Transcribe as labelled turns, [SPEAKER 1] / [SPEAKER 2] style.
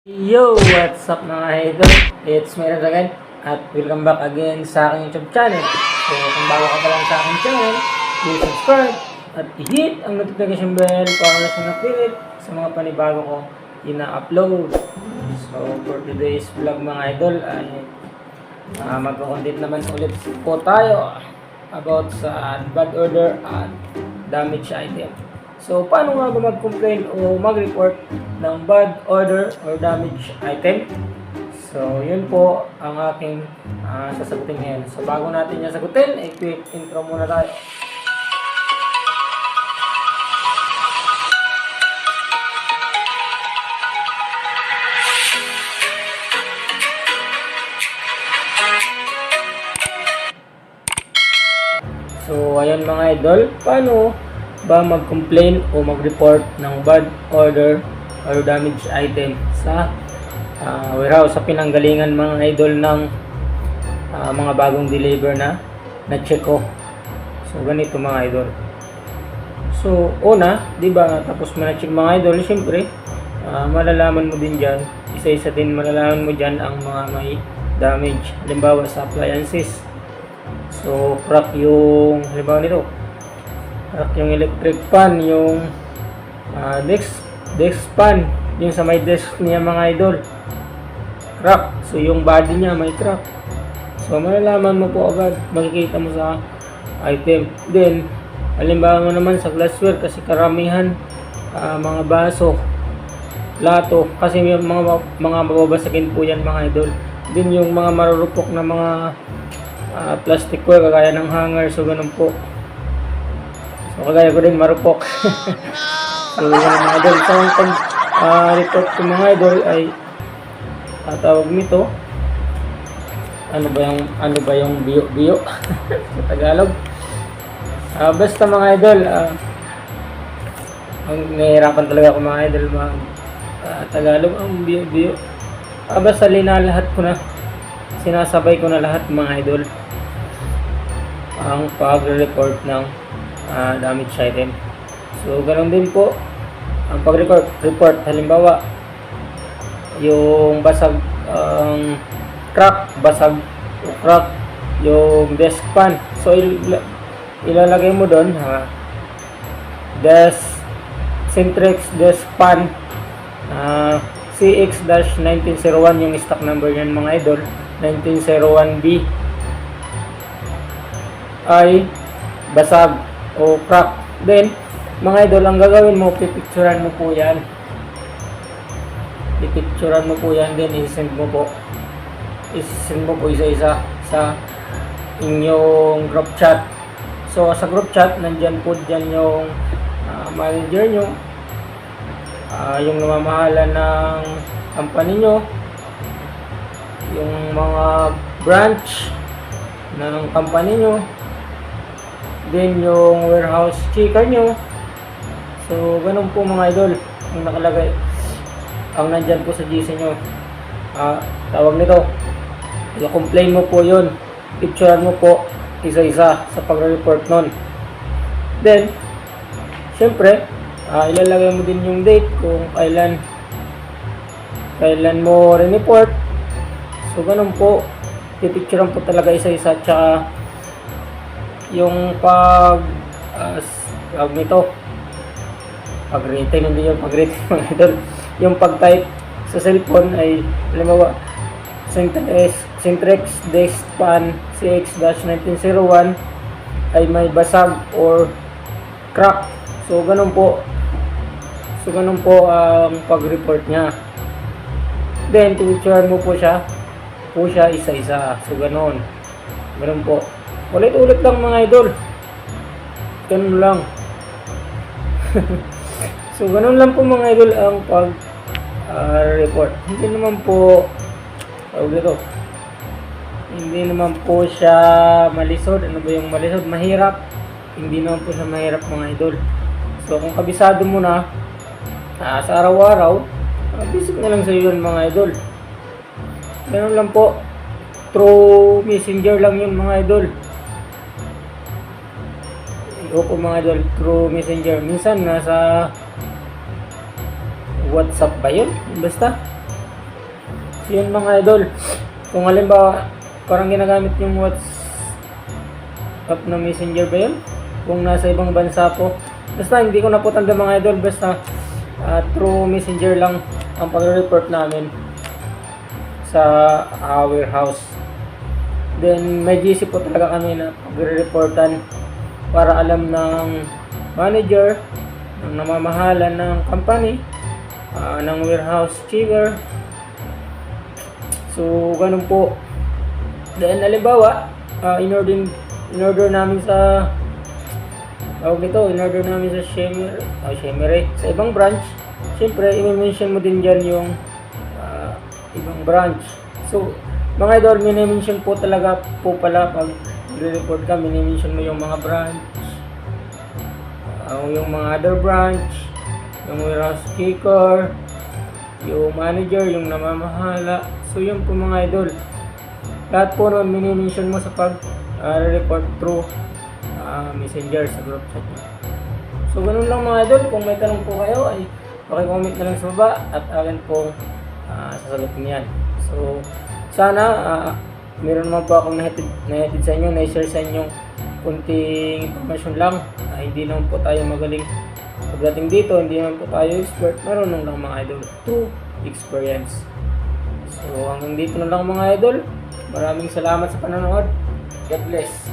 [SPEAKER 1] Yo! What's up mga idol? It's me again at welcome back again sa aking YouTube channel. So kung bago ka pa lang sa aking channel, please subscribe at i-hit ang notification bell para na sa napilit sa mga panibago ko ina-upload. So for today's vlog mga idol ay magko-content naman ulit po tayo about sa bad order at damage item. So, paano nga ba mag-complain o mag-report ng bad order or damage item? So, yun po ang aking sasagutin ngayon. So, bago natin yung sagutin, quick intro muna tayo. So, ayan mga idol, paano ba mag-complain o mag-report ng bad order or damage item sa warehouse, sa pinanggalingan mga idol ng mga bagong deliver na check ko. So ganito mga idol. So una, di ba, tapos mo na check mga idol, siyempre malalaman mo din diyan, isa-isa din malalaman mo diyan ang mga may damage. Halimbawa sa appliances. So crack yung halimbawa nito, yung electric fan, yung desk fan, yung sa may desk niya mga idol, crack. So yung body niya may crack. So malalaman mo po agad, makikita mo sa item. Then halimbawa naman sa glassware, kasi karamihan mga baso, plato, kasi may mga mababasagin po yan mga idol. Din yung mga marurupok na mga plasticware kagaya ng hanger, so ganun po. So, kagaya ko din marupok. So, yung mga idol, sa report ko mga idol ay tawag nito, ano ba yung biyo sa Tagalog. Basta mga idol, nahihirapan talaga ako mga idol Tagalog ang biyo. Basta lahat ko na, sinasabay ko na lahat mga idol ang pag-report ng damage item. So ganoon din po ang pag-report. Halimbawa yung basag, basag o crack yung desk fan. So ilalagay mo doon Centrex desk fan CX-1901 yung stock number niyan mga idol, 1901B ay basag o crack. Then mga idol, ang gagawin mo, pipicturan mo po yan, then isend mo po isa-isa sa inyong group chat. So sa group chat, nandyan po dyan yung manager nyo, yung namamahala ng company nyo, yung mga branch ng company nyo, then yung warehouse checker nyo. So ganun po mga idol ang nakalagay, ang nandyan po sa GC nyo. Tawag nito, i-complain mo po yun, picturean mo po isa-isa sa pag-report nun. Then syempre ilalagay mo din yung date kung kailan mo re-report. So ganun po, pipicturean po talaga isa-isa. Tsaka yung tawag nito, pag-rating, hindi yung pag-rating mga idol. Yung pag-type sa cellphone ay halimbawa Centrex desk fan CX-1901 ay may basag or crack. So ganun po ang pag-report niya. Then picturean mo po siya isa-isa. So ganun po, ulit-ulit lang mga idol, ganun lang. So ganun lang po mga idol ang pag-report. Hindi naman po siya malisod. Ano ba yung malisod? Mahirap. Hindi naman po siya mahirap mga idol. So kung kabisado mo na sa araw-araw, basic na lang sa yun mga idol. Ganun lang po, through messenger lang yun mga idol. Opo mga idol, through messenger. Minsan nasa WhatsApp ba yun? Basta So yun mga idol, kung halimbawa parang ginagamit yung WhatsApp na messenger ba yun? Kung nasa ibang bansa po, basta hindi ko na po tanda mga idol, basta through messenger lang ang pag-report namin sa warehouse. Then may GC po talaga kami na pag-reportan para alam ng manager, ng namamahala ng company, ng warehouse checker. So ganun po. Then halimbawa, in-order namin sa in-order namin sa Shemere, sa ibang branch. Siyempre, i-mention mo din dyan yung ibang branch. So, mga idol, mini-mention po talaga po pala pag re-report ka, mini-mention mo yung mga branch, yung mga other branch, yung warehouse kicker, yung manager, yung namamahala. So, yun po mga idol. Lahat po nun mini-mention mo sa pag-report through messenger sa group chat mo. So, ganun lang mga idol. Kung may tanong po kayo, ay paki-comment na lang sa baba at akin pong sasagutin yan. So, sana meron naman po akong nahatid sa inyo, na-share sa inyo kunting information lang. Hindi naman po tayo magaling pagdating dito, hindi naman po tayo expert, marunong lang mga idol through experience. So hanggang dito na lang mga idol. Maraming salamat sa panonood. God bless.